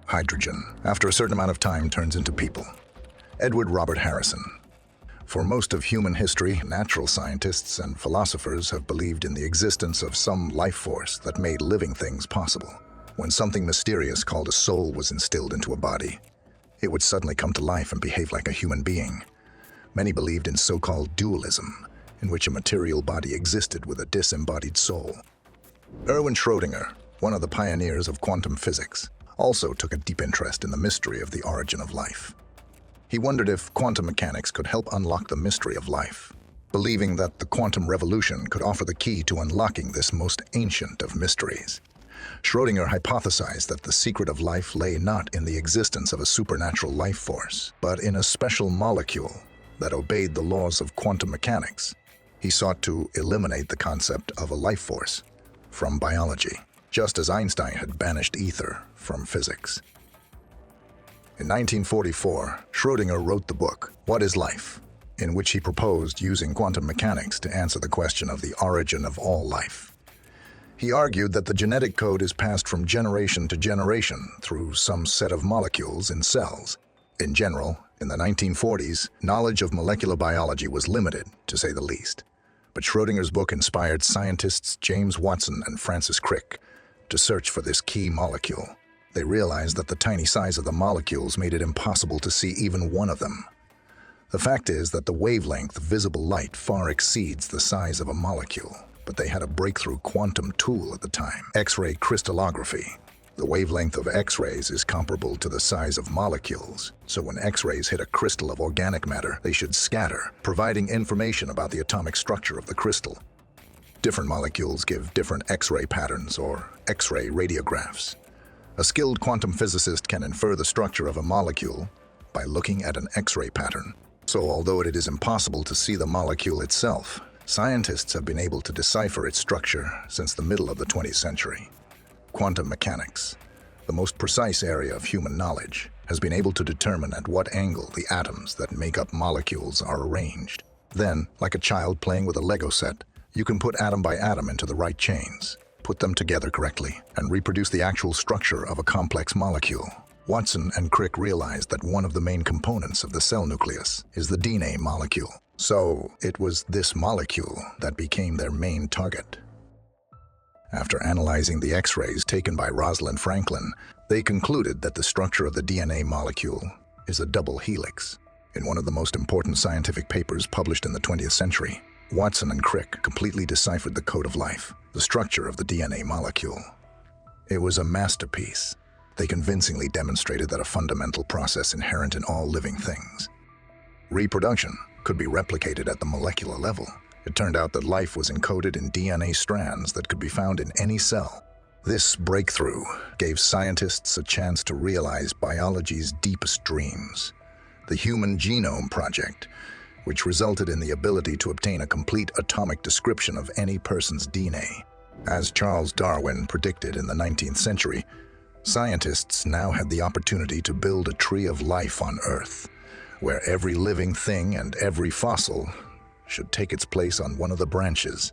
Hydrogen, after a certain amount of time, turns into people. Edward Robert Harrison. For most of human history, natural scientists and philosophers have believed in the existence of some life force that made living things possible. When something mysterious called a soul was instilled into a body, it would suddenly come to life and behave like a human being. Many believed in so-called dualism, in which a material body existed with a disembodied soul. Erwin Schrödinger, one of the pioneers of quantum physics, also took a deep interest in the mystery of the origin of life. He wondered if quantum mechanics could help unlock the mystery of life, believing that the quantum revolution could offer the key to unlocking this most ancient of mysteries. Schrödinger hypothesized that the secret of life lay not in the existence of a supernatural life force, but in a special molecule that obeyed the laws of quantum mechanics. He sought to eliminate the concept of a life force from biology, just as Einstein had banished ether from physics. In 1944, Schrödinger wrote the book, What is Life?, in which he proposed using quantum mechanics to answer the question of the origin of all life. He argued that the genetic code is passed from generation to generation through some set of molecules in cells. In general, in the 1940s, knowledge of molecular biology was limited, to say the least. But Schrödinger's book inspired scientists James Watson and Francis Crick to search for this key molecule. They realized that the tiny size of the molecules made it impossible to see even one of them. The fact is that the wavelength of visible light far exceeds the size of a molecule, but they had a breakthrough quantum tool at the time, X-ray crystallography. The wavelength of X-rays is comparable to the size of molecules, so when X-rays hit a crystal of organic matter, they should scatter, providing information about the atomic structure of the crystal. Different molecules give different X-ray patterns or X-ray radiographs. A skilled quantum physicist can infer the structure of a molecule by looking at an X-ray pattern. So although it is impossible to see the molecule itself, scientists have been able to decipher its structure since the middle of the 20th century. Quantum mechanics, the most precise area of human knowledge, has been able to determine at what angle the atoms that make up molecules are arranged. Then, like a child playing with a Lego set, you can put atom by atom into the right chains, put them together correctly, and reproduce the actual structure of a complex molecule. Watson and Crick realized that one of the main components of the cell nucleus is the DNA molecule. So it was this molecule that became their main target. After analyzing the X-rays taken by Rosalind Franklin, they concluded that the structure of the DNA molecule is a double helix. In one of the most important scientific papers published in the 20th century, Watson and Crick completely deciphered the code of life, the structure of the DNA molecule. It was a masterpiece. They convincingly demonstrated that a fundamental process inherent in all living things, reproduction, could be replicated at the molecular level. It turned out that life was encoded in DNA strands that could be found in any cell. This breakthrough gave scientists a chance to realize biology's deepest dreams, the Human Genome Project, which resulted in the ability to obtain a complete atomic description of any person's DNA. As Charles Darwin predicted in the 19th century, scientists now had the opportunity to build a tree of life on Earth, where every living thing and every fossil should take its place on one of the branches.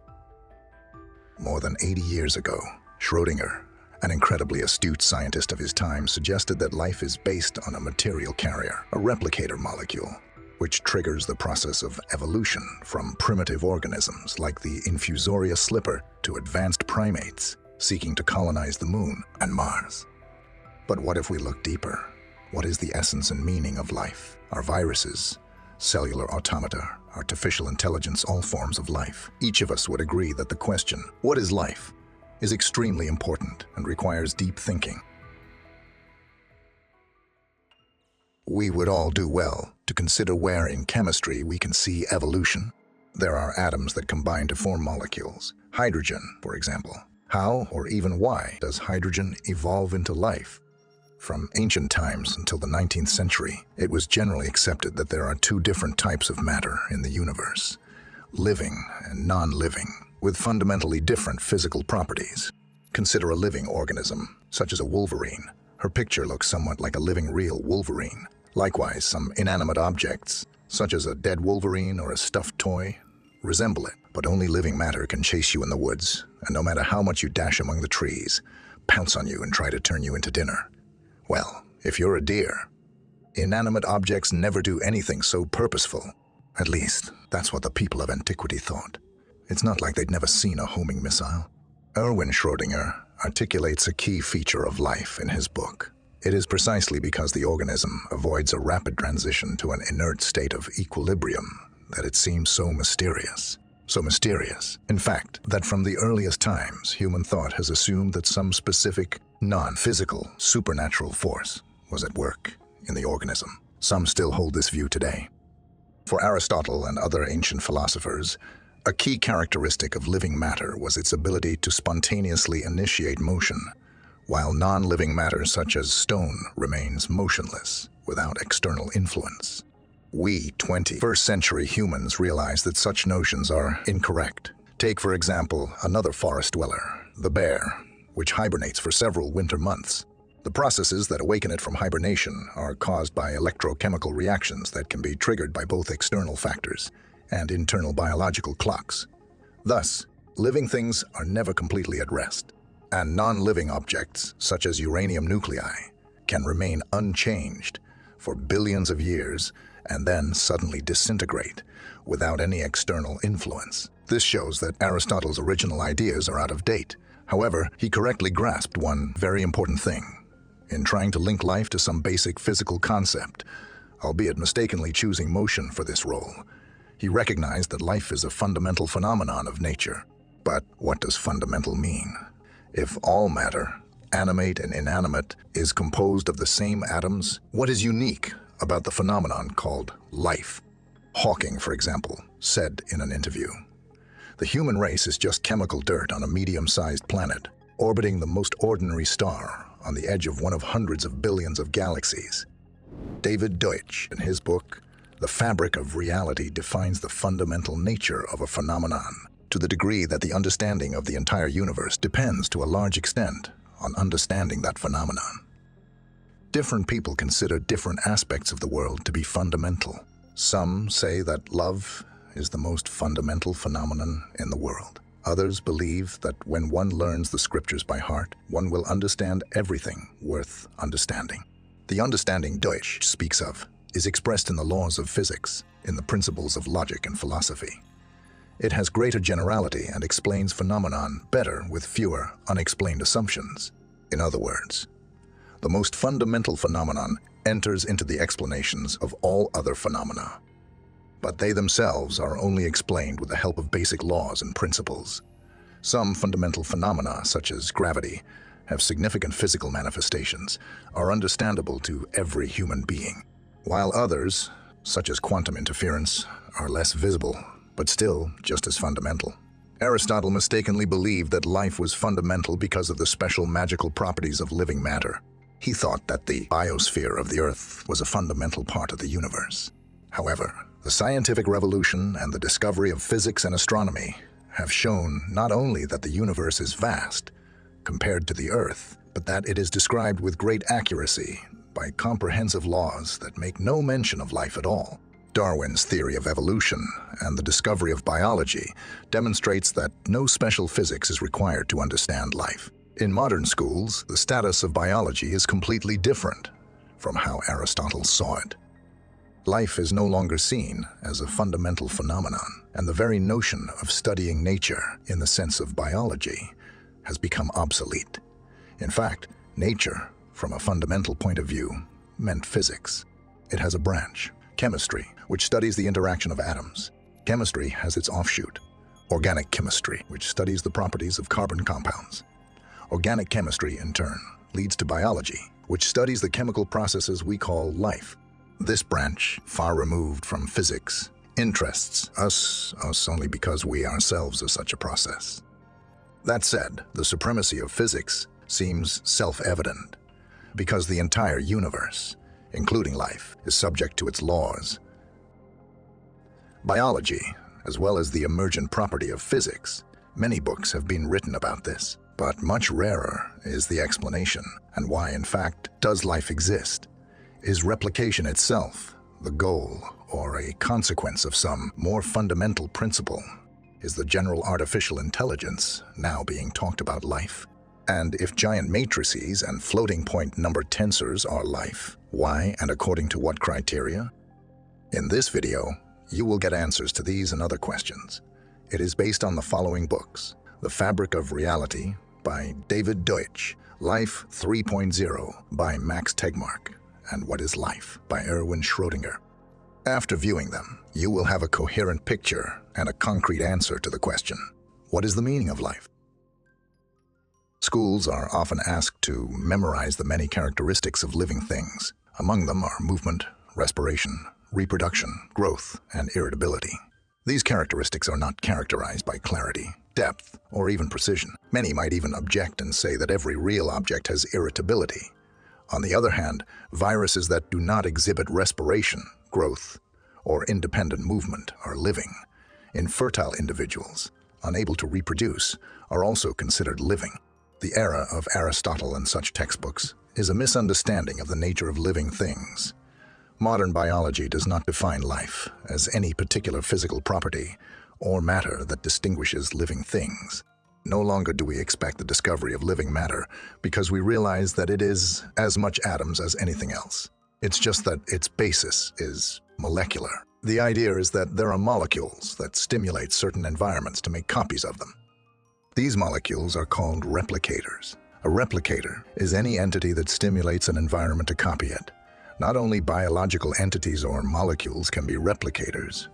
More than 80 years ago, Schrödinger, an incredibly astute scientist of his time, suggested that life is based on a material carrier, a replicator molecule, which triggers the process of evolution from primitive organisms like the infusoria slipper to advanced primates seeking to colonize the Moon and Mars. But what if we look deeper? What is the essence and meaning of life? Are viruses, cellular automata, artificial intelligence, all forms of life? Each of us would agree that the question, what is life, is extremely important and requires deep thinking. We would all do well to consider where in chemistry we can see evolution. There are atoms that combine to form molecules. Hydrogen, for example. How or even why does hydrogen evolve into life? From ancient times until the 19th century, it was generally accepted that there are two different types of matter in the universe, living and non-living, with fundamentally different physical properties. Consider a living organism, such as a wolverine. Her picture looks somewhat like a living real wolverine. Likewise, some inanimate objects, such as a dead wolverine or a stuffed toy, resemble it. But only living matter can chase you in the woods, and no matter how much you dash among the trees, pounce on you and try to turn you into dinner. Well, If you're a deer, inanimate objects never do anything so purposeful. At least, that's what the people of antiquity thought. It's not like they'd never seen a homing missile. Erwin Schrödinger articulates a key feature of life in his book. It is precisely because the organism avoids a rapid transition to an inert state of equilibrium that it seems so mysterious. So mysterious, in fact, that from the earliest times, human thought has assumed that some specific, non-physical, supernatural force was at work in the organism. Some still hold this view today. For Aristotle and other ancient philosophers, a key characteristic of living matter was its ability to spontaneously initiate motion, while non-living matter such as stone remains motionless without external influence. We 21st century humans realize that such notions are incorrect. Take, for example, another forest dweller, the bear, which hibernates for several winter months. The processes that awaken it from hibernation are caused by electrochemical reactions that can be triggered by both external factors and internal biological clocks. Thus, living things are never completely at rest, and non-living objects, such as uranium nuclei, can remain unchanged for billions of years and then suddenly disintegrate without any external influence. This shows that Aristotle's original ideas are out of date. However, he correctly grasped one very important thing in trying to link life to some basic physical concept, albeit mistakenly choosing motion for this role. He recognized that life is a fundamental phenomenon of nature. But what does fundamental mean? If all matter, animate and inanimate, is composed of the same atoms, what is unique about the phenomenon called life? Hawking, for example, said in an interview, "The human race is just chemical dirt on a medium-sized planet, orbiting the most ordinary star on the edge of one of hundreds of billions of galaxies." David Deutsch, in his book, The Fabric of Reality, defines the fundamental nature of a phenomenon to the degree that the understanding of the entire universe depends to a large extent on understanding that phenomenon. Different people consider different aspects of the world to be fundamental. Some say that love is the most fundamental phenomenon in the world. Others believe that when one learns the scriptures by heart, one will understand everything worth understanding. The understanding Deutsch speaks of is expressed in the laws of physics, in the principles of logic and philosophy. It has greater generality and explains phenomenon better with fewer unexplained assumptions. In other words, the most fundamental phenomenon enters into the explanations of all other phenomena, but they themselves are only explained with the help of basic laws and principles. Some fundamental phenomena, such as gravity, have significant physical manifestations, are understandable to every human being, while others, such as quantum interference, are less visible, but still just as fundamental. Aristotle mistakenly believed that life was fundamental because of the special magical properties of living matter. He thought that the biosphere of the Earth was a fundamental part of the universe. However, the scientific revolution and the discovery of physics and astronomy have shown not only that the universe is vast compared to the Earth, but that it is described with great accuracy by comprehensive laws that make no mention of life at all. Darwin's theory of evolution and the discovery of biology demonstrates that no special physics is required to understand life. In modern schools, the status of biology is completely different from how Aristotle saw it. Life is no longer seen as a fundamental phenomenon, and the very notion of studying nature in the sense of biology has become obsolete. In fact, nature, from a fundamental point of view, meant physics. It has a branch, chemistry, which studies the interaction of atoms. Chemistry has its offshoot, organic chemistry, which studies the properties of carbon compounds. Organic chemistry, in turn, leads to biology, which studies the chemical processes we call life. This branch, far removed from physics, interests us only because we ourselves are such a process. That said, the supremacy of physics seems self-evident, because the entire universe, including life, is subject to its laws. Biology, as well as the emergent property of physics, many books have been written about this. But much rarer is the explanation, and why, in fact, does life exist? Is replication itself the goal or a consequence of some more fundamental principle? Is the general artificial intelligence now being talked about life? And if giant matrices and floating point number tensors are life, why and according to what criteria? In this video, you will get answers to these and other questions. It is based on the following books: The Fabric of Reality by David Deutsch, Life 3.0 by Max Tegmark, and What is Life by Erwin Schrödinger. After viewing them, you will have a coherent picture and a concrete answer to the question, what is the meaning of life? Schools are often asked to memorize the many characteristics of living things. Among them are movement, respiration, reproduction, growth, and irritability. These characteristics are not characterized by clarity, depth, or even precision. Many might even object and say that every real object has irritability. On the other hand, viruses that do not exhibit respiration, growth, or independent movement are living. Infertile individuals, unable to reproduce, are also considered living. The era of Aristotle and such textbooks is a misunderstanding of the nature of living things. Modern biology does not define life as any particular physical property or matter that distinguishes living things. No longer do we expect the discovery of living matter because we realize that it is as much atoms as anything else. It's just that its basis is molecular. The idea is that there are molecules that stimulate certain environments to make copies of them. These molecules are called replicators. A replicator is any entity that stimulates an environment to copy it. Not only biological entities or molecules can be replicators.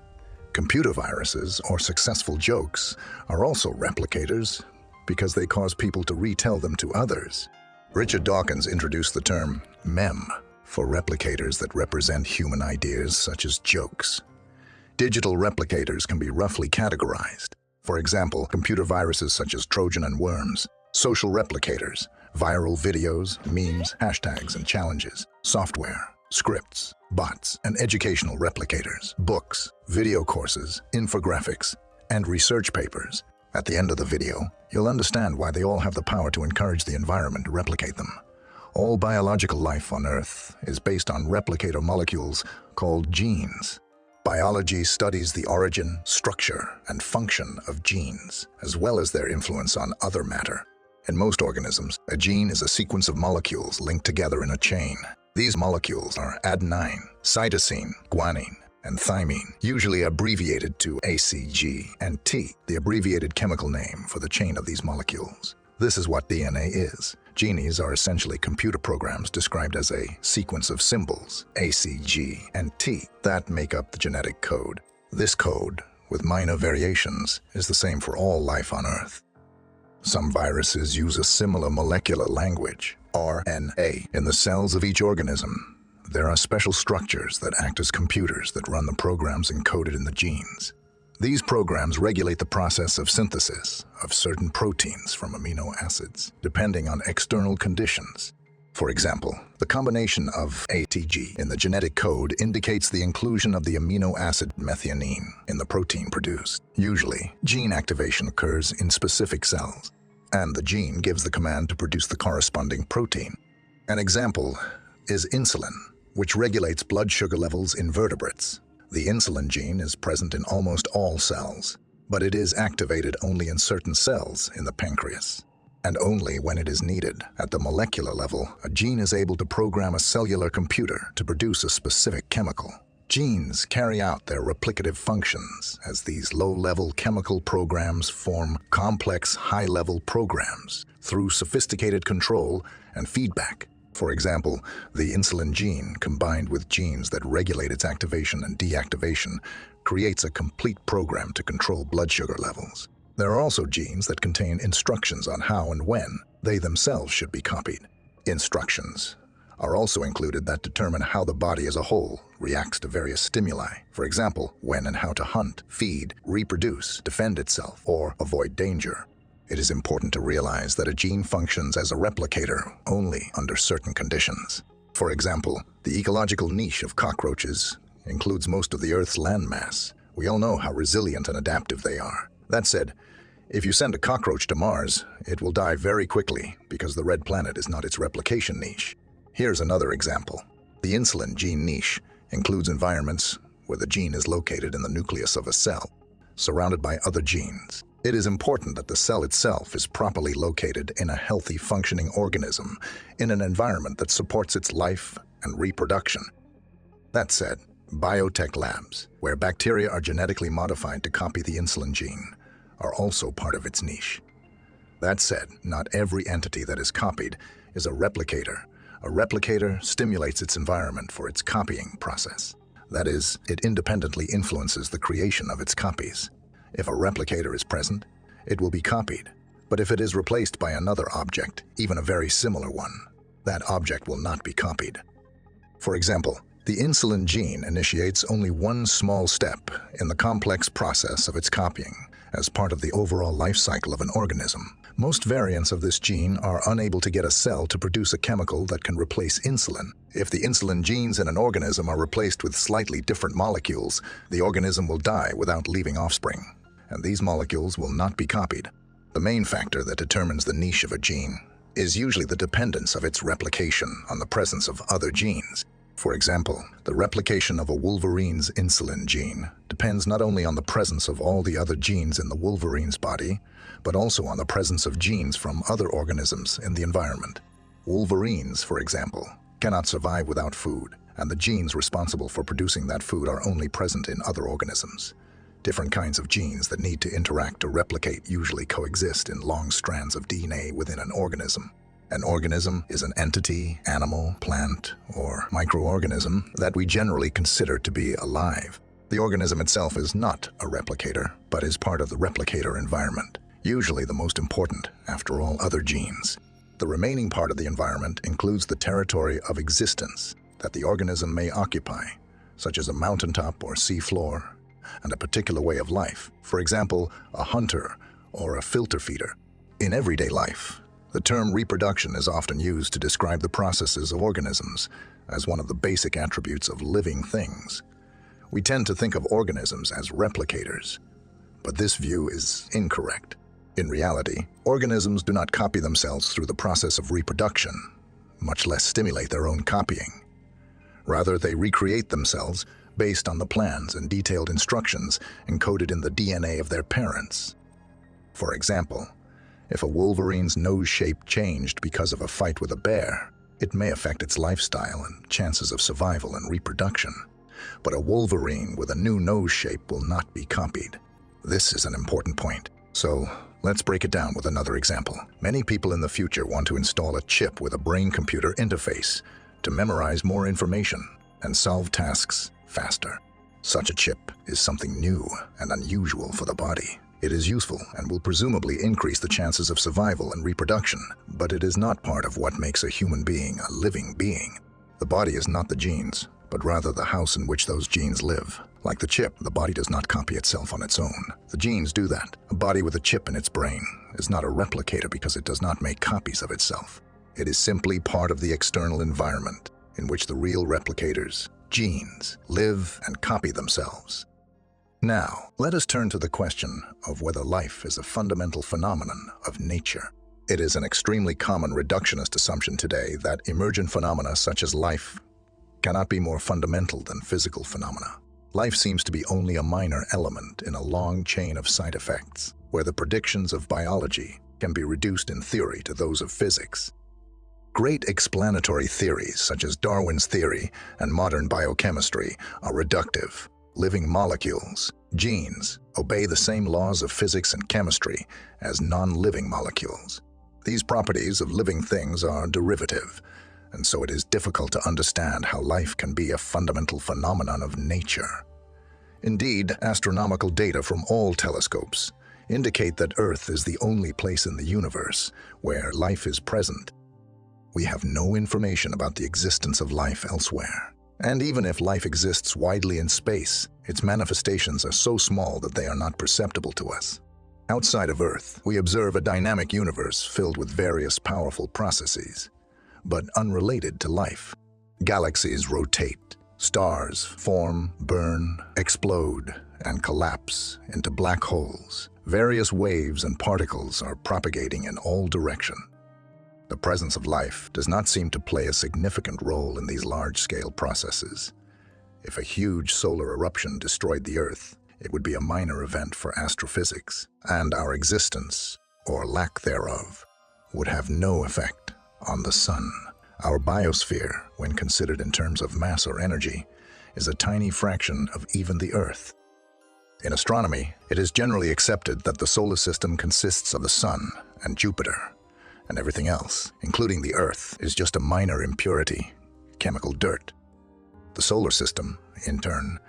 Computer viruses or successful jokes are also replicators because they cause people to retell them to others. Richard Dawkins introduced the term mem for replicators that represent human ideas such as jokes. Digital replicators can be roughly categorized. For example, computer viruses such as Trojan and worms, social replicators, viral videos, memes, hashtags, and challenges, software, scripts, bots, and educational replicators, books, video courses, infographics, and research papers. At the end of the video, you'll understand why they all have the power to encourage the environment to replicate them. All biological life on Earth is based on replicator molecules called genes. Biology studies the origin, structure, and function of genes, as well as their influence on other matter. In most organisms, a gene is a sequence of molecules linked together in a chain. These molecules are adenine, cytosine, guanine, and thymine, usually abbreviated to ACG, and T, the abbreviated chemical name for the chain of these molecules. This is what DNA is. Genes are essentially computer programs described as a sequence of symbols, ACG and T, that make up the genetic code. This code, with minor variations, is the same for all life on Earth. Some viruses use a similar molecular language, RNA, in the cells of each organism. There are special structures that act as computers that run the programs encoded in the genes. These programs regulate the process of synthesis of certain proteins from amino acids, depending on external conditions. For example, the combination of ATG in the genetic code indicates the inclusion of the amino acid methionine in the protein produced. Usually, gene activation occurs in specific cells, and the gene gives the command to produce the corresponding protein. An example is insulin, which regulates blood sugar levels in vertebrates. The insulin gene is present in almost all cells, but it is activated only in certain cells in the pancreas, and only when it is needed. At the molecular level, a gene is able to program a cellular computer to produce a specific chemical. Genes carry out their replicative functions as these low-level chemical programs form complex high-level programs through sophisticated control and feedback. For example, the insulin gene, combined with genes that regulate its activation and deactivation, creates a complete program to control blood sugar levels. There are also genes that contain instructions on how and when they themselves should be copied. Instructions are also included that determine how the body as a whole reacts to various stimuli. For example, when and how to hunt, feed, reproduce, defend itself, or avoid danger. It is important to realize that a gene functions as a replicator only under certain conditions. For example, the ecological niche of cockroaches includes most of the Earth's landmass. We all know how resilient and adaptive they are. That said, if you send a cockroach to Mars, it will die very quickly because the red planet is not its replication niche. Here's another example. The insulin gene niche includes environments where the gene is located in the nucleus of a cell, surrounded by other genes. It is important that the cell itself is properly located in a healthy, functioning organism, in an environment that supports its life and reproduction. That said, biotech labs, where bacteria are genetically modified to copy the insulin gene, are also part of its niche. That said, not every entity that is copied is a replicator. A replicator stimulates its environment for its copying process. That is, it independently influences the creation of its copies. If a replicator is present, it will be copied. But if it is replaced by another object, even a very similar one, that object will not be copied. For example, the insulin gene initiates only one small step in the complex process of its copying as part of the overall life cycle of an organism. Most variants of this gene are unable to get a cell to produce a chemical that can replace insulin. If the insulin genes in an organism are replaced with slightly different molecules, the organism will die without leaving offspring, and these molecules will not be copied. The main factor that determines the niche of a gene is usually the dependence of its replication on the presence of other genes. For example, the replication of a wolverine's insulin gene depends not only on the presence of all the other genes in the wolverine's body, but also on the presence of genes from other organisms in the environment. Wolverines, for example, cannot survive without food, and the genes responsible for producing that food are only present in other organisms. Different kinds of genes that need to interact to replicate usually coexist in long strands of DNA within an organism. An organism is an entity, animal, plant, or microorganism that we generally consider to be alive. The organism itself is not a replicator, but is part of the replicator environment, usually the most important after all other genes. The remaining part of the environment includes the territory of existence that the organism may occupy, such as a mountaintop or sea floor, and a particular way of life, for example, a hunter or a filter feeder. In everyday life, the term reproduction is often used to describe the processes of organisms as one of the basic attributes of living things. We tend to think of organisms as replicators, but this view is incorrect. In reality, organisms do not copy themselves through the process of reproduction, much less stimulate their own copying. Rather, they recreate themselves based on the plans and detailed instructions encoded in the DNA of their parents. For example, if a wolverine's nose shape changed because of a fight with a bear, it may affect its lifestyle and chances of survival and reproduction. But a wolverine with a new nose shape will not be copied. This is an important point. So, let's break it down with another example. Many people in the future want to install a chip with a brain-computer interface to memorize more information and solve tasks faster. Such a chip is something new and unusual for the body. It is useful and will presumably increase the chances of survival and reproduction, but it is not part of what makes a human being a living being. The body is not the genes, but rather the house in which those genes live. Like the chip, the body does not copy itself on its own. The genes do that. A body with a chip in its brain is not a replicator because it does not make copies of itself. It is simply part of the external environment in which the real replicators, genes, live and copy themselves. Now, let us turn to the question of whether life is a fundamental phenomenon of nature. It is an extremely common reductionist assumption today that emergent phenomena such as life cannot be more fundamental than physical phenomena. Life seems to be only a minor element in a long chain of side effects, where the predictions of biology can be reduced in theory to those of physics. Great explanatory theories such as Darwin's theory and modern biochemistry are reductive. Living molecules, genes, obey the same laws of physics and chemistry as non-living molecules. These properties of living things are derivative, and so it is difficult to understand how life can be a fundamental phenomenon of nature. Indeed, astronomical data from all telescopes indicate that Earth is the only place in the universe where life is present. We have no information about the existence of life elsewhere. And even if life exists widely in space, its manifestations are so small that they are not perceptible to us. Outside of Earth, we observe a dynamic universe filled with various powerful processes, but unrelated to life. Galaxies rotate, stars form, burn, explode, and collapse into black holes. Various waves and particles are propagating in all directions. The presence of life does not seem to play a significant role in these large-scale processes. If a huge solar eruption destroyed the Earth, it would be a minor event for astrophysics, and our existence, or lack thereof, would have no effect on the Sun. Our biosphere, when considered in terms of mass or energy, is a tiny fraction of even the Earth. In astronomy, it is generally accepted that the solar system consists of the Sun and Jupiter, and everything else, including the Earth, is just a minor impurity, chemical dirt. The solar system, in turn,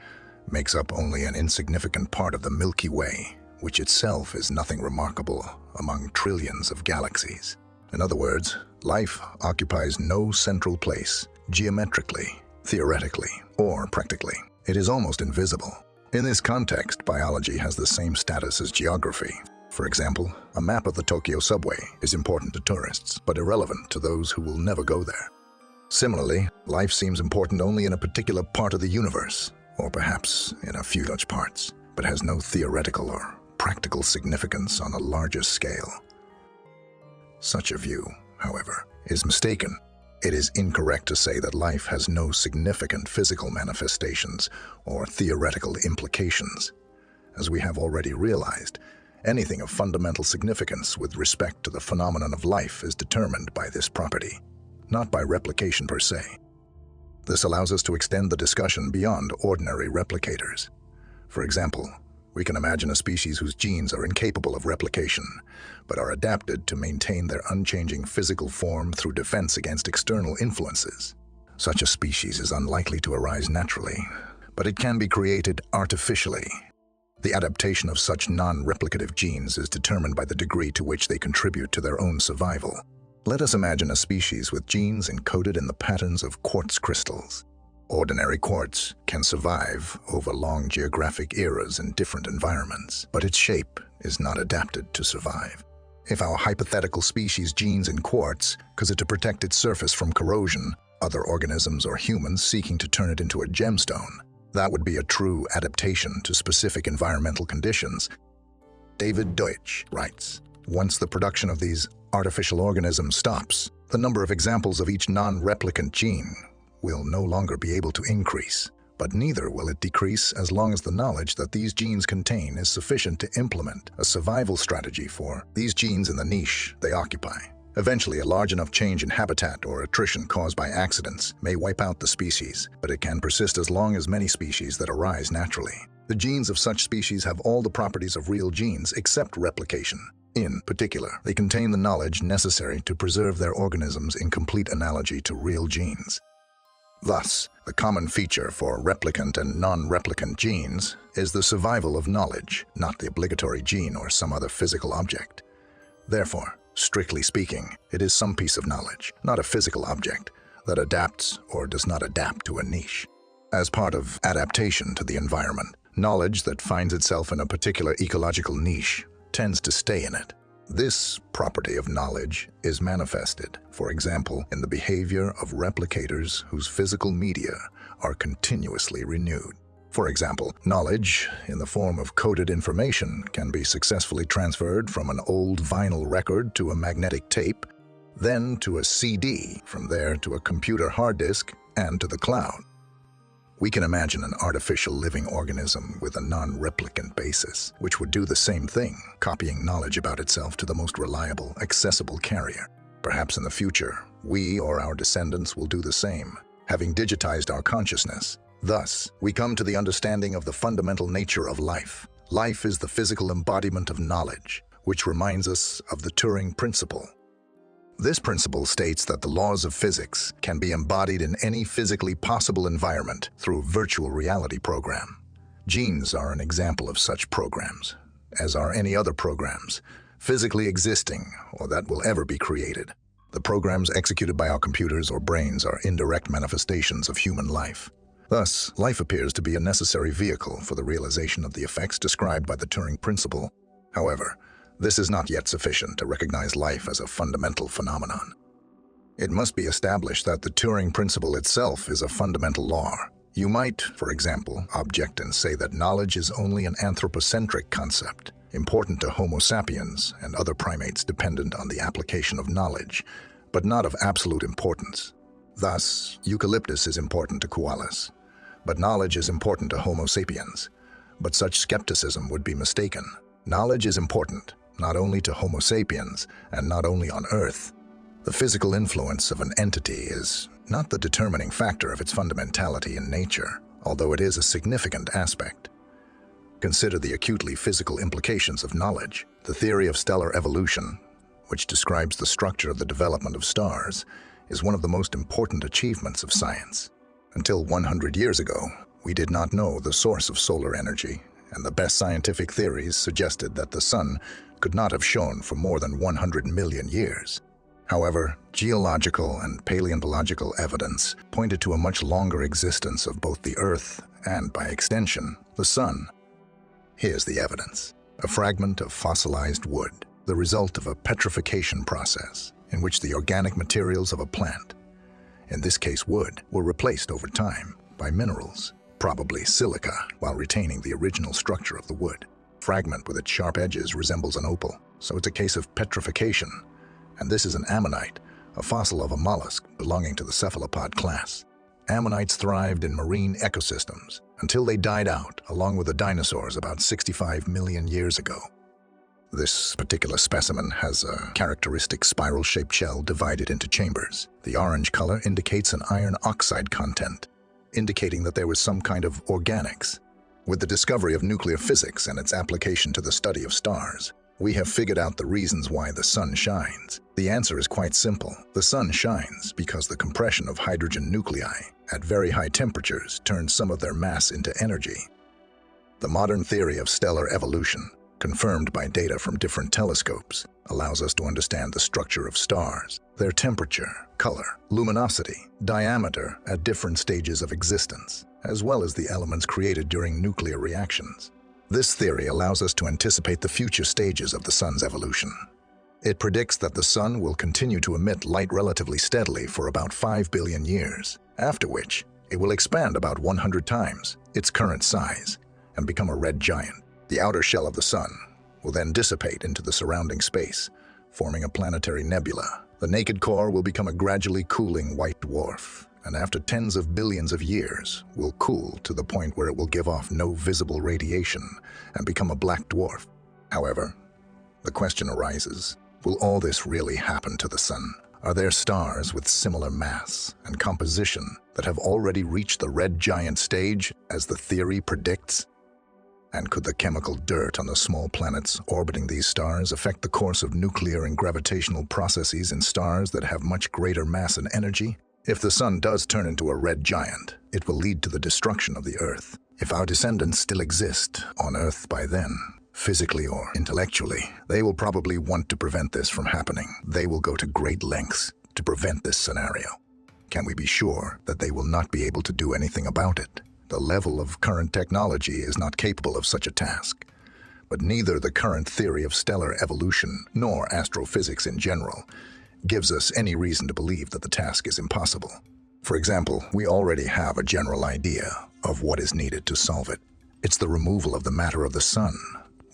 makes up only an insignificant part of the Milky Way, which itself is nothing remarkable among trillions of galaxies. In other words, life occupies no central place, geometrically, theoretically, or practically. It is almost invisible. In this context, biology has the same status as geography. For example, a map of the Tokyo subway is important to tourists, but irrelevant to those who will never go there. Similarly, life seems important only in a particular part of the universe, or perhaps in a few such parts, but has no theoretical or practical significance on a larger scale. Such a view, however, is mistaken. It is incorrect to say that life has no significant physical manifestations or theoretical implications. As we have already realized, anything of fundamental significance with respect to the phenomenon of life is determined by this property, not by replication per se. This allows us to extend the discussion beyond ordinary replicators. For example, we can imagine a species whose genes are incapable of replication, but are adapted to maintain their unchanging physical form through defense against external influences. Such a species is unlikely to arise naturally, but it can be created artificially. The adaptation of such non-replicative genes is determined by the degree to which they contribute to their own survival. Let us imagine a species with genes encoded in the patterns of quartz crystals. Ordinary quartz can survive over long geographic eras in different environments, but its shape is not adapted to survive. If our hypothetical species' genes in quartz cause it to protect its surface from corrosion, other organisms or humans seeking to turn it into a gemstone, that would be a true adaptation to specific environmental conditions. David Deutsch writes, "Once the production of these artificial organisms stops, the number of examples of each non-replicant gene will no longer be able to increase, but neither will it decrease as long as the knowledge that these genes contain is sufficient to implement a survival strategy for these genes in the niche they occupy. Eventually, a large enough change in habitat or attrition caused by accidents may wipe out the species, but it can persist as long as many species that arise naturally. The genes of such species have all the properties of real genes except replication. In particular, they contain the knowledge necessary to preserve their organisms in complete analogy to real genes. Thus, the common feature for replicant and non-replicant genes is the survival of knowledge, not the obligatory gene or some other physical object. Therefore, strictly speaking, it is some piece of knowledge, not a physical object, that adapts or does not adapt to a niche. As part of adaptation to the environment, knowledge that finds itself in a particular ecological niche tends to stay in it. This property of knowledge is manifested, for example, in the behavior of replicators whose physical media are continuously renewed. For example, knowledge in the form of coded information can be successfully transferred from an old vinyl record to a magnetic tape, then to a CD, from there to a computer hard disk, and to the cloud. We can imagine an artificial living organism with a non-replicant basis, which would do the same thing, copying knowledge about itself to the most reliable, accessible carrier. Perhaps in the future, we or our descendants will do the same, having digitized our consciousness. Thus, we come to the understanding of the fundamental nature of life. Life is the physical embodiment of knowledge, which reminds us of the Turing principle. This principle states that the laws of physics can be embodied in any physically possible environment through a virtual reality program. Genes are an example of such programs, as are any other programs, physically existing or that will ever be created. The programs executed by our computers or brains are indirect manifestations of human life. Thus, life appears to be a necessary vehicle for the realization of the effects described by the Turing principle. However, this is not yet sufficient to recognize life as a fundamental phenomenon. It must be established that the Turing principle itself is a fundamental law. You might, for example, object and say that knowledge is only an anthropocentric concept, important to Homo sapiens and other primates dependent on the application of knowledge, but not of absolute importance. Thus, eucalyptus is important to koalas, but knowledge is important to Homo sapiens. But such skepticism would be mistaken. Knowledge is important, not only to Homo sapiens and not only on Earth. The physical influence of an entity is not the determining factor of its fundamentality in nature, although it is a significant aspect. Consider the acutely physical implications of knowledge. The theory of stellar evolution, which describes the structure of the development of stars, is one of the most important achievements of science. Until 100 years ago, we did not know the source of solar energy, and the best scientific theories suggested that the sun could not have shone for more than 100 million years. However, geological and paleontological evidence pointed to a much longer existence of both the Earth and, by extension, the sun. Here's the evidence. A fragment of fossilized wood, the result of a petrification process in which the organic materials of a plant, in this case wood, were replaced over time by minerals, probably silica, while retaining the original structure of the wood. Fragment with its sharp edges resembles an opal, so it's a case of petrification. And this is an ammonite, a fossil of a mollusk belonging to the cephalopod class. Ammonites thrived in marine ecosystems until they died out along with the dinosaurs about 65 million years ago. This particular specimen has a characteristic spiral-shaped shell divided into chambers. The orange color indicates an iron oxide content, indicating that there was some kind of organics. With the discovery of nuclear physics and its application to the study of stars, we have figured out the reasons why the sun shines. The answer is quite simple. The sun shines because the compression of hydrogen nuclei at very high temperatures turns some of their mass into energy. The modern theory of stellar evolution, confirmed by data from different telescopes, allows us to understand the structure of stars, their temperature, color, luminosity, diameter at different stages of existence, as well as the elements created during nuclear reactions. This theory allows us to anticipate the future stages of the sun's evolution. It predicts that the sun will continue to emit light relatively steadily for about 5 billion years, after which it will expand about 100 times its current size and become a red giant. The outer shell of the sun will then dissipate into the surrounding space, forming a planetary nebula. The naked core will become a gradually cooling white dwarf, and after tens of billions of years will cool to the point where it will give off no visible radiation and become a black dwarf. However, the question arises, will all this really happen to the sun? Are there stars with similar mass and composition that have already reached the red giant stage, as the theory predicts? And could the chemical dirt on the small planets orbiting these stars affect the course of nuclear and gravitational processes in stars that have much greater mass and energy? If the sun does turn into a red giant, it will lead to the destruction of the Earth. If our descendants still exist on Earth by then, physically or intellectually, they will probably want to prevent this from happening. They will go to great lengths to prevent this scenario. Can we be sure that they will not be able to do anything about it? The level of current technology is not capable of such a task. But neither the current theory of stellar evolution nor astrophysics in general gives us any reason to believe that the task is impossible. For example, we already have a general idea of what is needed to solve it. It's the removal of the matter of the sun.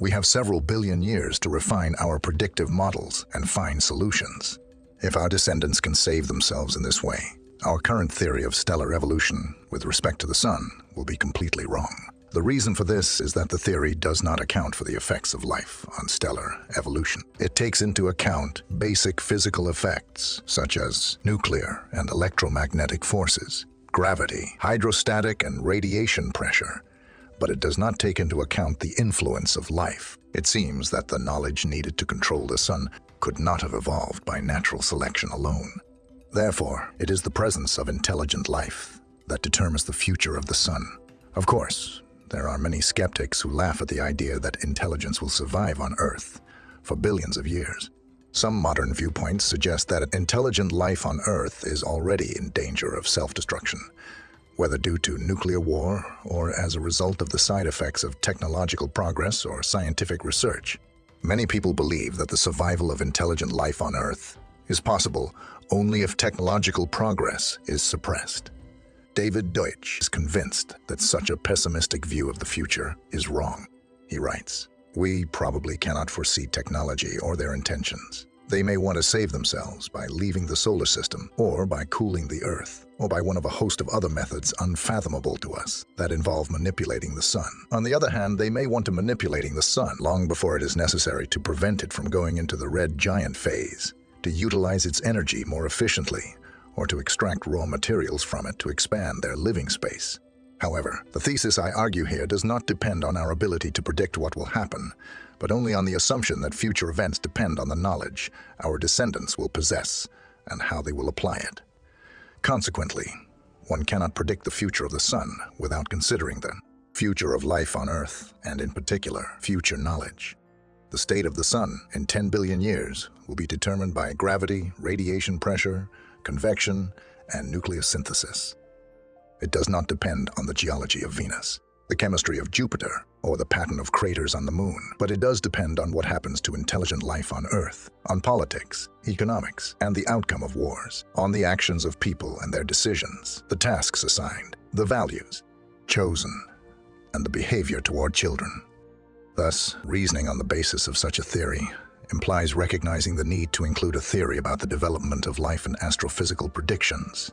We have several billion years to refine our predictive models and find solutions. If our descendants can save themselves in this way, our current theory of stellar evolution with respect to the sun will be completely wrong. The reason for this is that the theory does not account for the effects of life on stellar evolution. It takes into account basic physical effects such as nuclear and electromagnetic forces, gravity, hydrostatic and radiation pressure, but it does not take into account the influence of life. It seems that the knowledge needed to control the sun could not have evolved by natural selection alone. Therefore, it is the presence of intelligent life that determines the future of the sun. Of course, there are many skeptics who laugh at the idea that intelligence will survive on Earth for billions of years. Some modern viewpoints suggest that intelligent life on Earth is already in danger of self-destruction, whether due to nuclear war or as a result of the side effects of technological progress or scientific research. Many people believe that the survival of intelligent life on Earth is possible only if technological progress is suppressed. David Deutsch is convinced that such a pessimistic view of the future is wrong. He writes, "We probably cannot foresee technology or their intentions. They may want to save themselves by leaving the solar system, or by cooling the Earth, or by one of a host of other methods unfathomable to us that involve manipulating the sun. On the other hand, they may want to manipulating the sun long before it is necessary to prevent it from going into the red giant phase, to utilize its energy more efficiently, or to extract raw materials from it to expand their living space. However, the thesis I argue here does not depend on our ability to predict what will happen, but only on the assumption that future events depend on the knowledge our descendants will possess and how they will apply it. Consequently, one cannot predict the future of the sun without considering the future of life on Earth, and in particular, future knowledge. The state of the sun in 10 billion years will be determined by gravity, radiation pressure, convection, and nucleosynthesis. It does not depend on the geology of Venus, the chemistry of Jupiter, or the pattern of craters on the moon, but it does depend on what happens to intelligent life on Earth, on politics, economics, and the outcome of wars, on the actions of people and their decisions, the tasks assigned, the values chosen, and the behavior toward children. Thus, reasoning on the basis of such a theory implies recognizing the need to include a theory about the development of life and astrophysical predictions.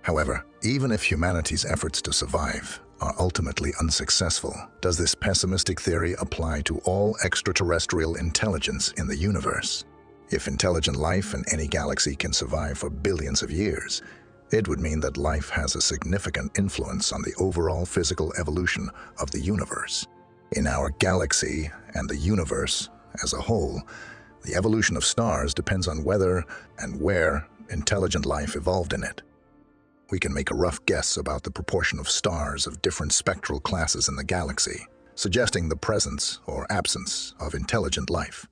However, even if humanity's efforts to survive are ultimately unsuccessful, does this pessimistic theory apply to all extraterrestrial intelligence in the universe? If intelligent life in any galaxy can survive for billions of years, it would mean that life has a significant influence on the overall physical evolution of the universe. In our galaxy and the universe as a whole, the evolution of stars depends on whether and where intelligent life evolved in it. We can make a rough guess about the proportion of stars of different spectral classes in the galaxy, suggesting the presence or absence of intelligent life.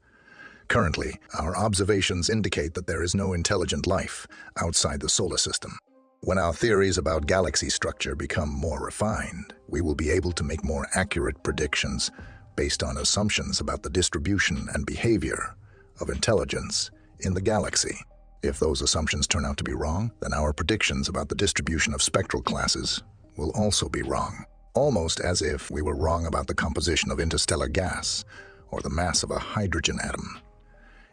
Currently, our observations indicate that there is no intelligent life outside the solar system. When our theories about galaxy structure become more refined, we will be able to make more accurate predictions based on assumptions about the distribution and behavior of intelligence in the galaxy. If those assumptions turn out to be wrong, then our predictions about the distribution of spectral classes will also be wrong, almost as if we were wrong about the composition of interstellar gas or the mass of a hydrogen atom.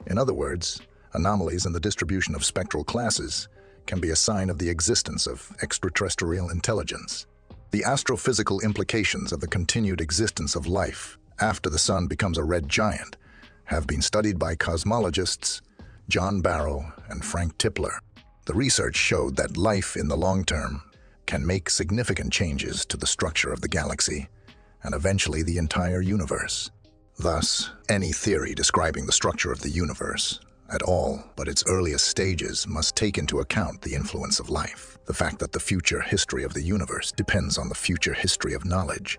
In other words, anomalies in the distribution of spectral classes can be a sign of the existence of extraterrestrial intelligence. The astrophysical implications of the continued existence of life after the sun becomes a red giant have been studied by cosmologists John Barrow and Frank Tipler. The research showed that life in the long term can make significant changes to the structure of the galaxy and eventually the entire universe. Thus, any theory describing the structure of the universe at all but its earliest stages must take into account the influence of life. The fact that the future history of the universe depends on the future history of knowledge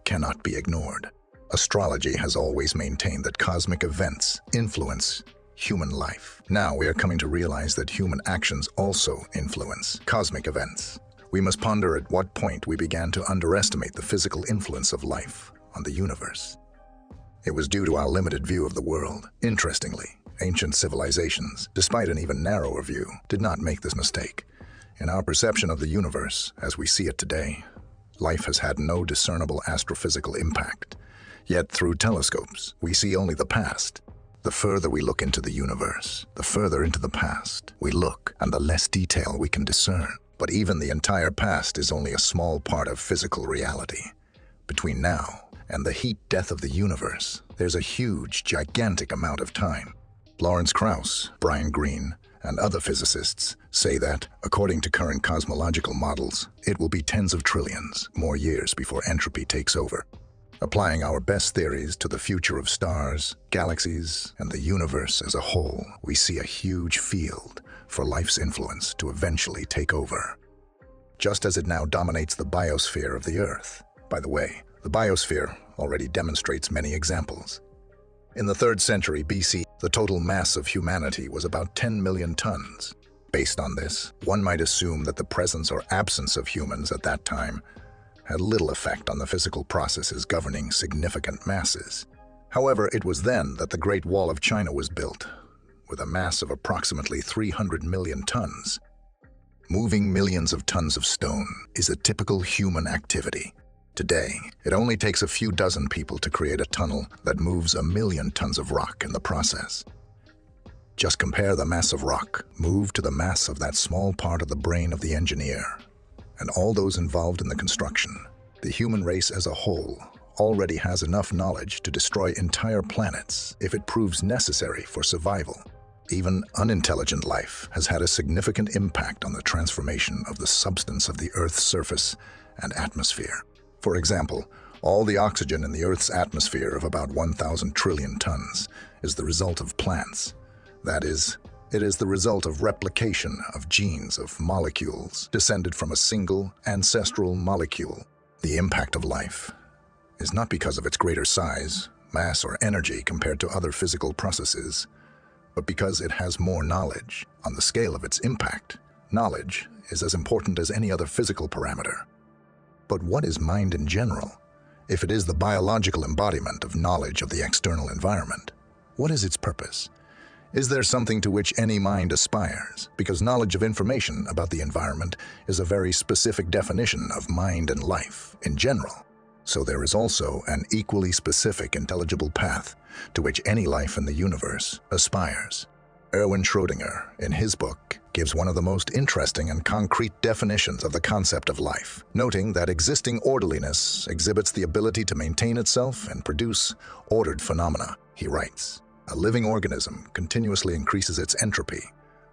cannot be ignored. Astrology has always maintained that cosmic events influence human life. Now we are coming to realize that human actions also influence cosmic events. We must ponder at what point we began to underestimate the physical influence of life on the universe. It was due to our limited view of the world. Interestingly, ancient civilizations, despite an even narrower view, did not make this mistake. In our perception of the universe, as we see it today, life has had no discernible astrophysical impact. Yet through telescopes, we see only the past. The further we look into the universe, the further into the past we look, and the less detail we can discern. But even the entire past is only a small part of physical reality. Between now and the heat death of the universe, there's a huge, gigantic amount of time. Lawrence Krauss, Brian Greene, and other physicists say that, according to current cosmological models, it will be tens of trillions more years before entropy takes over. Applying our best theories to the future of stars, galaxies, and the universe as a whole, we see a huge field for life's influence to eventually take over. Just as it now dominates the biosphere of the Earth. By the way, the biosphere already demonstrates many examples. In the 3rd century BC, the total mass of humanity was about 10 million tons. Based on this, one might assume that the presence or absence of humans at that time had little effect on the physical processes governing significant masses. However, it was then that the Great Wall of China was built, with a mass of approximately 300 million tons. Moving millions of tons of stone is a typical human activity. Today, it only takes a few dozen people to create a tunnel that moves 1 million tons of rock in the process. Just compare the mass of rock moved to the mass of that small part of the brain of the engineer, and all those involved in the construction. The human race as a whole already has enough knowledge to destroy entire planets if it proves necessary for survival. Even unintelligent life has had a significant impact on the transformation of the substance of the Earth's surface and atmosphere. For example, all the oxygen in the Earth's atmosphere of about 1,000 trillion tons is the result of plants. That is, it is the result of replication of genes of molecules descended from a single ancestral molecule. The impact of life is not because of its greater size, mass, or energy compared to other physical processes, but because it has more knowledge. On the scale of its impact, knowledge is as important as any other physical parameter. But what is mind in general? If it is the biological embodiment of knowledge of the external environment, what is its purpose? Is there something to which any mind aspires? Because knowledge of information about the environment is a very specific definition of mind and life in general. So there is also an equally specific intelligible path to which any life in the universe aspires. Erwin Schrödinger, in his book, gives one of the most interesting and concrete definitions of the concept of life, noting that existing orderliness exhibits the ability to maintain itself and produce ordered phenomena. He writes, "A living organism continuously increases its entropy,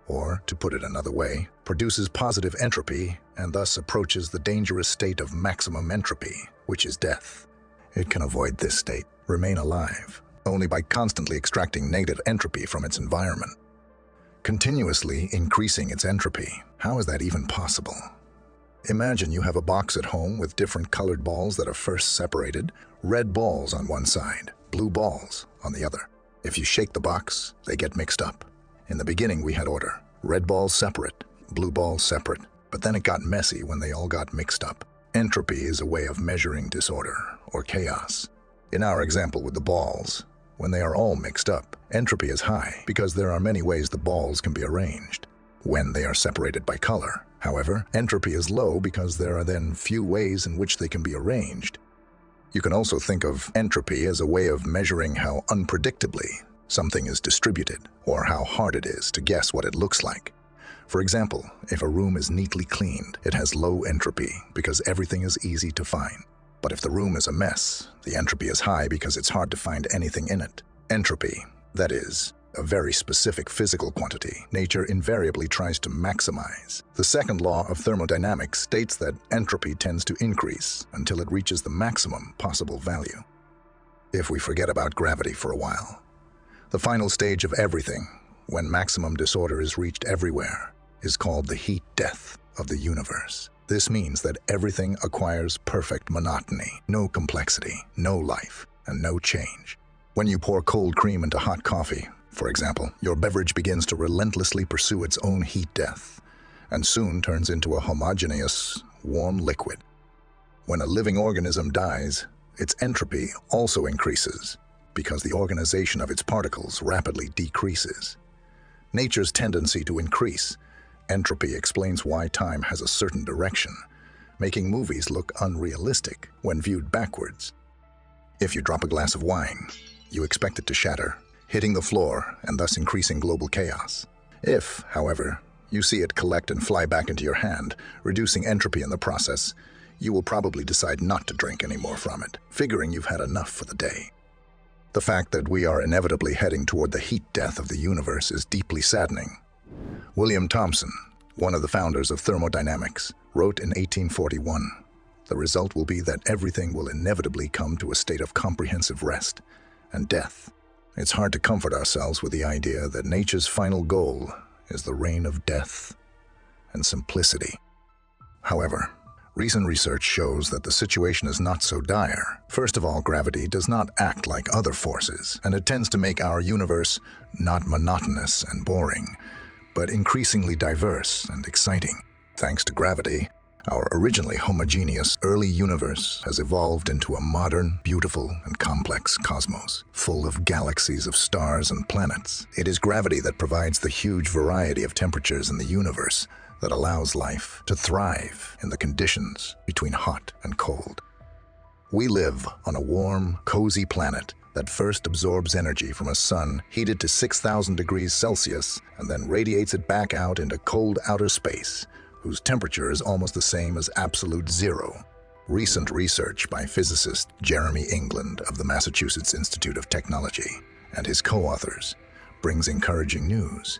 or, to put it another way, produces positive entropy and thus approaches the dangerous state of maximum entropy, which is death. It can avoid this state, remain alive, only by constantly extracting negative entropy from its environment. Continuously increasing its entropy. How is that even possible? Imagine you have a box at home with different colored balls that are first separated, red balls on one side, blue balls on the other. If you shake the box, they get mixed up. In the beginning, we had order. Red balls separate, blue balls separate. But then it got messy when they all got mixed up. Entropy is a way of measuring disorder, or chaos. In our example with the balls, when they are all mixed up, entropy is high because there are many ways the balls can be arranged. When they are separated by color, however, entropy is low because there are then few ways in which they can be arranged. You can also think of entropy as a way of measuring how unpredictably something is distributed, or how hard it is to guess what it looks like. For example, if a room is neatly cleaned, it has low entropy because everything is easy to find. But if the room is a mess, the entropy is high because it's hard to find anything in it. Entropy, that is, a very specific physical quantity, nature invariably tries to maximize. The second law of thermodynamics states that entropy tends to increase until it reaches the maximum possible value. If we forget about gravity for a while, the final stage of everything, when maximum disorder is reached everywhere, is called the heat death of the universe. This means that everything acquires perfect monotony, no complexity, no life, and no change. When you pour cold cream into hot coffee, for example, your beverage begins to relentlessly pursue its own heat death, and soon turns into a homogeneous, warm liquid. When a living organism dies, its entropy also increases, because the organization of its particles rapidly decreases. Nature's tendency to increase entropy explains why time has a certain direction, making movies look unrealistic when viewed backwards. If you drop a glass of wine, you expect it to shatter, hitting the floor and thus increasing global chaos. If, however, you see it collect and fly back into your hand, reducing entropy in the process, you will probably decide not to drink any more from it, figuring you've had enough for the day. The fact that we are inevitably heading toward the heat death of the universe is deeply saddening. William Thomson, one of the founders of thermodynamics, wrote in 1841, "The result will be that everything will inevitably come to a state of comprehensive rest and death." It's hard to comfort ourselves with the idea that nature's final goal is the reign of death and simplicity. However, recent research shows that the situation is not so dire. First of all, gravity does not act like other forces, and it tends to make our universe not monotonous and boring, but increasingly diverse and exciting. Thanks to gravity, our originally homogeneous early universe has evolved into a modern, beautiful, and complex cosmos, full of galaxies of stars and planets. It is gravity that provides the huge variety of temperatures in the universe that allows life to thrive in the conditions between hot and cold. We live on a warm, cozy planet that first absorbs energy from a sun heated to 6,000 degrees Celsius and then radiates it back out into cold outer space, whose temperature is almost the same as absolute zero. Recent research by physicist Jeremy England of the Massachusetts Institute of Technology and his co-authors brings encouraging news.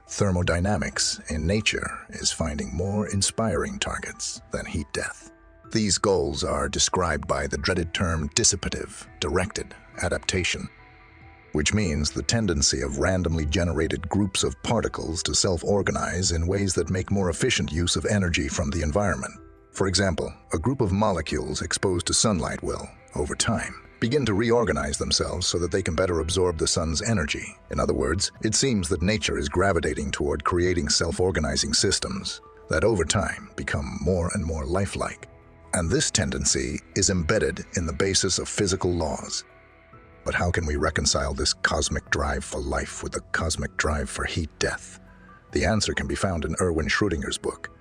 Thermodynamics in nature is finding more inspiring targets than heat death. These goals are described by the dreaded term dissipative, directed adaptation, which means the tendency of randomly generated groups of particles to self-organize in ways that make more efficient use of energy from the environment. For example, a group of molecules exposed to sunlight will, over time, begin to reorganize themselves so that they can better absorb the sun's energy. In other words, it seems that nature is gravitating toward creating self-organizing systems that over time become more and more lifelike. And this tendency is embedded in the basis of physical laws. But how can we reconcile this cosmic drive for life with the cosmic drive for heat death? The answer can be found in Erwin Schrödinger's book.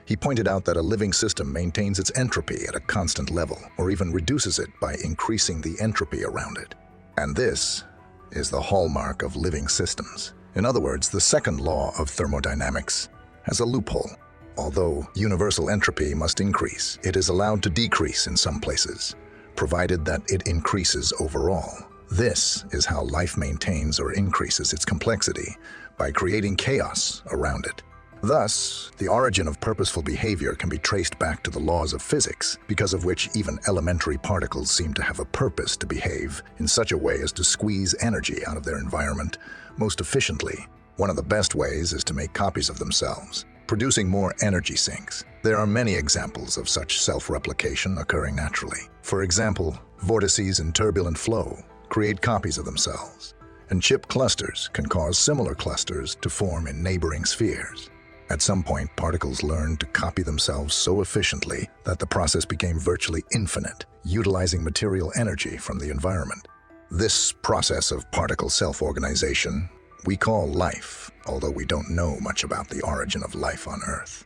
He pointed out that a living system maintains its entropy at a constant level, or even reduces it by increasing the entropy around it. And this is the hallmark of living systems. In other words, the second law of thermodynamics has a loophole. Although universal entropy must increase, it is allowed to decrease in some places, provided that it increases overall. This is how life maintains or increases its complexity, by creating chaos around it. Thus, the origin of purposeful behavior can be traced back to the laws of physics, because of which even elementary particles seem to have a purpose to behave in such a way as to squeeze energy out of their environment most efficiently. One of the best ways is to make copies of themselves, producing more energy sinks. There are many examples of such self-replication occurring naturally. For example, vortices in turbulent flow create copies of themselves, and chip clusters can cause similar clusters to form in neighboring spheres. At some point, particles learned to copy themselves so efficiently that the process became virtually infinite, utilizing material energy from the environment. This process of particle self-organization we call life, although we don't know much about the origin of life on Earth.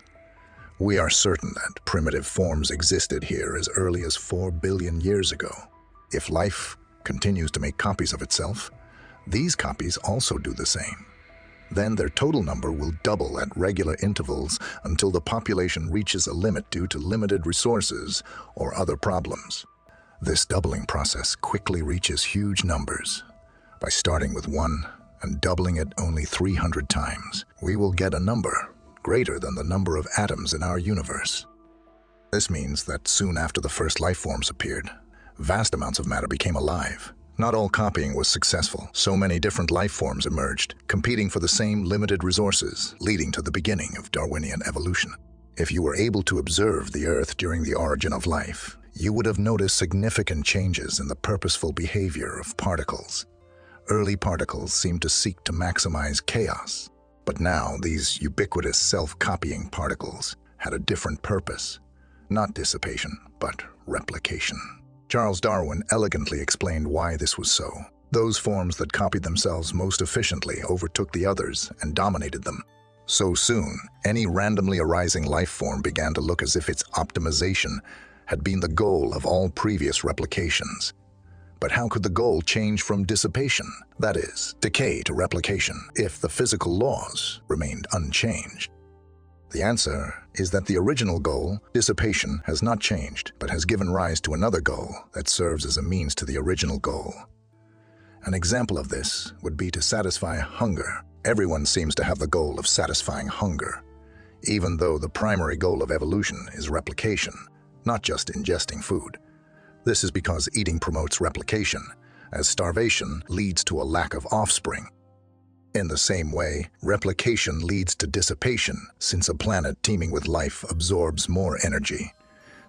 We are certain that primitive forms existed here as early as 4 billion years ago. If life continues to make copies of itself, these copies also do the same. Then their total number will double at regular intervals until the population reaches a limit due to limited resources or other problems. This doubling process quickly reaches huge numbers. By starting with 1 and doubling it only 300 times, we will get a number greater than the number of atoms in our universe. This means that soon after the first life forms appeared, vast amounts of matter became alive. Not all copying was successful. So many different life forms emerged, competing for the same limited resources, leading to the beginning of Darwinian evolution. If you were able to observe the Earth during the origin of life, you would have noticed significant changes in the purposeful behavior of particles. Early particles seemed to seek to maximize chaos, but now these ubiquitous self-copying particles had a different purpose, not dissipation, but replication. Charles Darwin elegantly explained why this was so. Those forms that copied themselves most efficiently overtook the others and dominated them. So soon, any randomly arising life form began to look as if its optimization had been the goal of all previous replications. But how could the goal change from dissipation, that is, decay, to replication, if the physical laws remained unchanged? The answer is that the original goal, dissipation, has not changed, but has given rise to another goal that serves as a means to the original goal. An example of this would be to satisfy hunger. Everyone seems to have the goal of satisfying hunger, even though the primary goal of evolution is replication, not just ingesting food. This is because eating promotes replication, as starvation leads to a lack of offspring. In the same way, replication leads to dissipation, since a planet teeming with life absorbs more energy.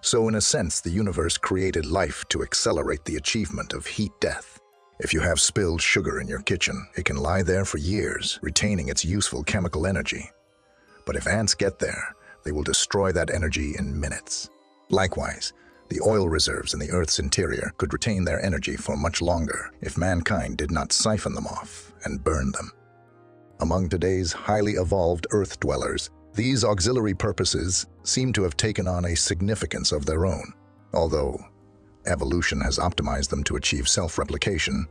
So in a sense, the universe created life to accelerate the achievement of heat death. If you have spilled sugar in your kitchen, it can lie there for years, retaining its useful chemical energy. But if ants get there, they will destroy that energy in minutes. Likewise, the oil reserves in the Earth's interior could retain their energy for much longer if mankind did not siphon them off and burn them. Among today's highly evolved Earth dwellers, these auxiliary purposes seem to have taken on a significance of their own, although Evolution has optimized them to achieve self-replication.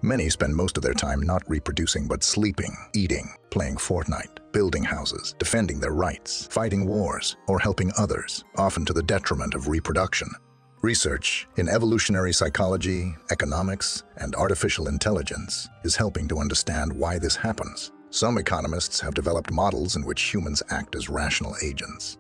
Many spend most of their time not reproducing but sleeping, eating, playing Fortnite, building houses, defending their rights, fighting wars, or helping others, often to the detriment of reproduction. Research in evolutionary psychology, economics, and artificial intelligence is helping to understand why this happens. Some economists have developed models in which humans act as rational agents.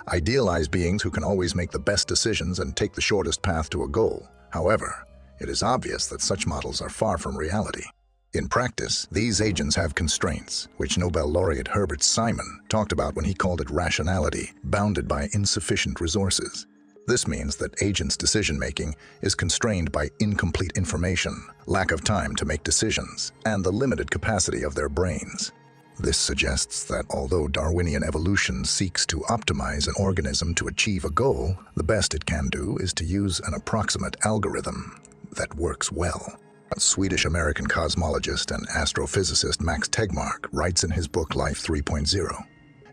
Idealized beings who can always make the best decisions and take the shortest path to a goal. However, it is obvious that such models are far from reality. In practice, these agents have constraints, which Nobel laureate Herbert Simon talked about when he called it rationality, bounded by insufficient resources. This means that agents' decision-making is constrained by incomplete information, lack of time to make decisions, and the limited capacity of their brains. This suggests that although Darwinian evolution seeks to optimize an organism to achieve a goal, the best it can do is to use an approximate algorithm that works well. Swedish-American cosmologist and astrophysicist Max Tegmark writes in his book Life 3.0,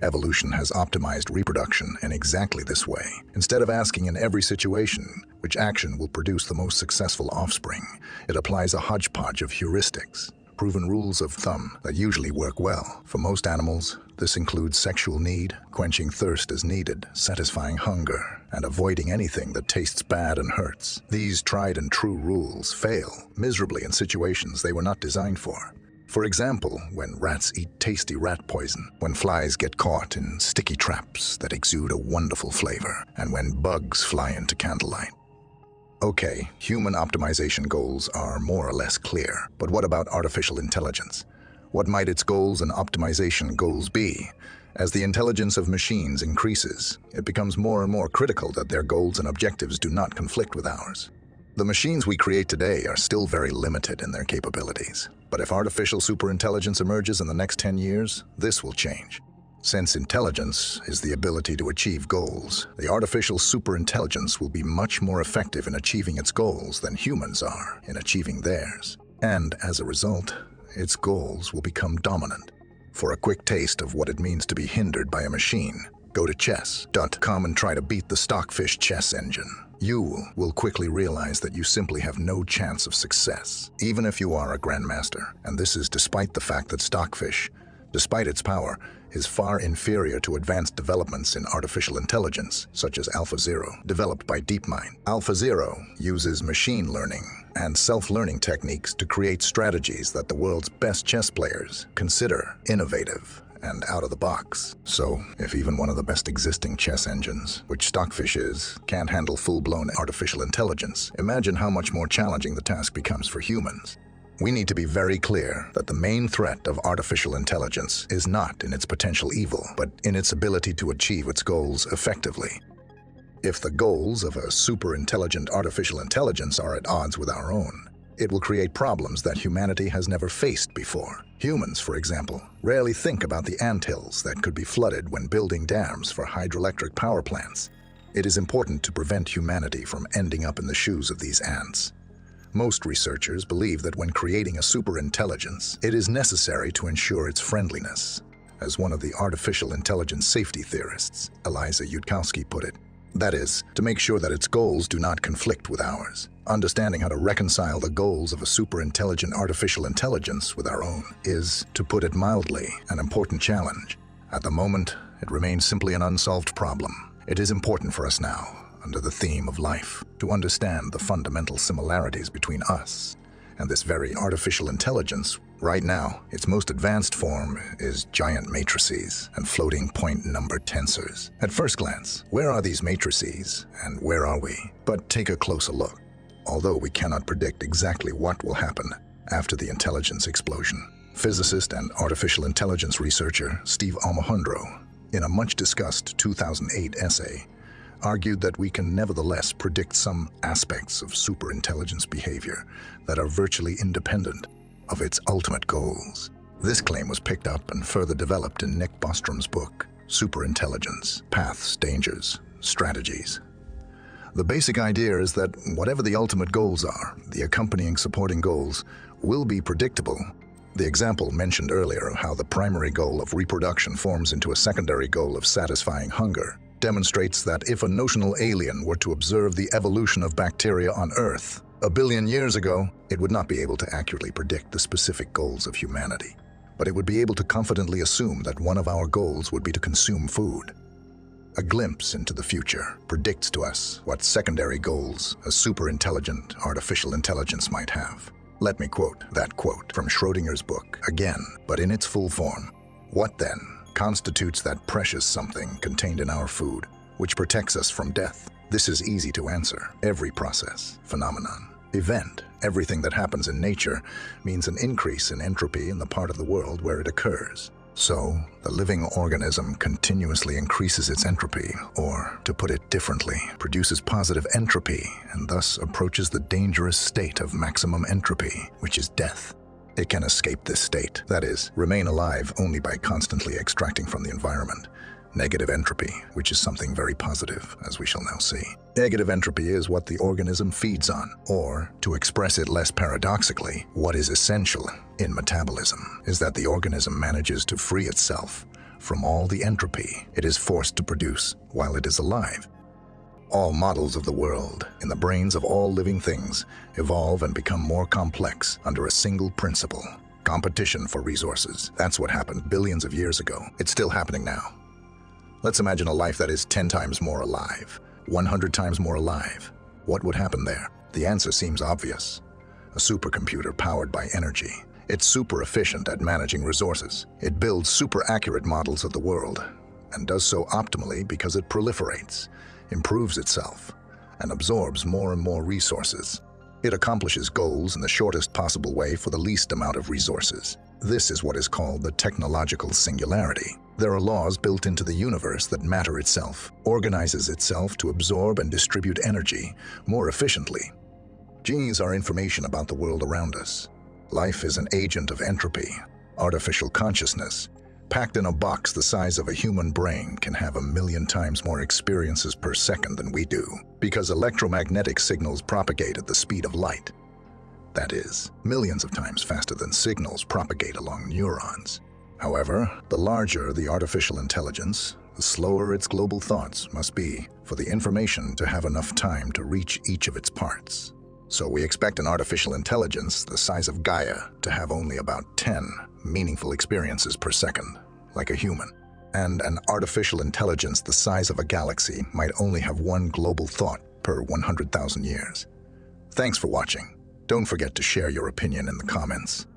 "Evolution has optimized reproduction in exactly this way. Instead of asking in every situation which action will produce the most successful offspring, it applies a hodgepodge of heuristics, proven rules of thumb that usually work well. For most animals, this includes sexual need, quenching thirst as needed, satisfying hunger, and avoiding anything that tastes bad and hurts. These tried and true rules fail miserably in situations they were not designed for. For example, when rats eat tasty rat poison, when flies get caught in sticky traps that exude a wonderful flavor, and when bugs fly into candlelight." Okay, human optimization goals are more or less clear, but what about artificial intelligence? What might its goals and optimization goals be? As the intelligence of machines increases, it becomes more and more critical that their goals and objectives do not conflict with ours. The machines we create today are still very limited in their capabilities, but if artificial superintelligence emerges in the next 10 years, this will change. Since intelligence is the ability to achieve goals, the artificial superintelligence will be much more effective in achieving its goals than humans are in achieving theirs. And as a result, its goals will become dominant. For a quick taste of what it means to be hindered by a machine, go to chess.com and try to beat the Stockfish chess engine. You will quickly realize that you simply have no chance of success, even if you are a grandmaster. And this is despite the fact that Stockfish, despite its power, is far inferior to advanced developments in artificial intelligence, such as AlphaZero, developed by DeepMind. AlphaZero uses machine learning and self-learning techniques to create strategies that the world's best chess players consider innovative and out of the box. So, if even one of the best existing chess engines, which Stockfish is, can't handle full-blown artificial intelligence, imagine how much more challenging the task becomes for humans. We need to be very clear that the main threat of artificial intelligence is not in its potential evil, but in its ability to achieve its goals effectively. If the goals of a super-intelligent artificial intelligence are at odds with our own, it will create problems that humanity has never faced before. Humans, for example, rarely think about the anthills that could be flooded when building dams for hydroelectric power plants. It is important to prevent humanity from ending up in the shoes of these ants. Most researchers believe that when creating a superintelligence, it is necessary to ensure its friendliness. As one of the artificial intelligence safety theorists, Eliza Yudkowsky, put it, that is, to make sure that its goals do not conflict with ours. Understanding how to reconcile the goals of a superintelligent artificial intelligence with our own is, to put it mildly, an important challenge. At the moment, it remains simply an unsolved problem. It is important for us now, under the theme of life, to understand the fundamental similarities between us and this very artificial intelligence. Right now, its most advanced form is giant matrices and floating point number tensors. At first glance, where are these matrices and where are we? But take a closer look. Although we cannot predict exactly what will happen after the intelligence explosion, physicist and artificial intelligence researcher Steve Almohandro, in a much-discussed 2008 essay, argued that we can nevertheless predict some aspects of superintelligence behavior that are virtually independent of its ultimate goals. This claim was picked up and further developed in Nick Bostrom's book, Superintelligence: Paths, Dangers, Strategies. The basic idea is that whatever the ultimate goals are, the accompanying supporting goals will be predictable. The example mentioned earlier of how the primary goal of reproduction forms into a secondary goal of satisfying hunger demonstrates that if a notional alien were to observe the evolution of bacteria on Earth 1 billion years ago, it would not be able to accurately predict the specific goals of humanity. But it would be able to confidently assume that one of our goals would be to consume food. A glimpse into the future predicts to us what secondary goals a super-intelligent artificial intelligence might have. Let me quote that quote from Schrödinger's book again, but in its full form. What then constitutes that precious something contained in our food, which protects us from death? This is easy to answer. Every process, phenomenon, event, everything that happens in nature means an increase in entropy in the part of the world where it occurs. So, the living organism continuously increases its entropy, or, to put it differently, produces positive entropy and thus approaches the dangerous state of maximum entropy, which is death. It can escape this state, that is, remain alive only by constantly extracting from the environment negative entropy, which is something very positive, as we shall now see. Negative entropy is what the organism feeds on, or, to express it less paradoxically, what is essential in metabolism is that the organism manages to free itself from all the entropy it is forced to produce while it is alive. All models of the world, in the brains of all living things, evolve and become more complex under a single principle: competition for resources. That's what happened billions of years ago. It's still happening now. Let's imagine a life that is 10 times more alive, 100 times more alive. What would happen there? The answer seems obvious. A supercomputer powered by energy. It's super efficient at managing resources. It builds super accurate models of the world, and does so optimally because it proliferates, improves itself, and absorbs more and more resources. It accomplishes goals in the shortest possible way for the least amount of resources. This is what is called the technological singularity. There are laws built into the universe that matter itself organizes itself to absorb and distribute energy more efficiently. Genes are information about the world around us. Life is an agent of entropy. Artificial consciousness, packed in a box the size of a human brain, can have 1,000,000 times more experiences per second than we do, because electromagnetic signals propagate at the speed of light. That is, millions of times faster than signals propagate along neurons. However, the larger the artificial intelligence, the slower its global thoughts must be for the information to have enough time to reach each of its parts. So we expect an artificial intelligence the size of Gaia to have only about 10 meaningful experiences per second, like a human. And an artificial intelligence the size of a galaxy might only have one global thought per 100,000 years. Thanks for watching. Don't forget to share your opinion in the comments.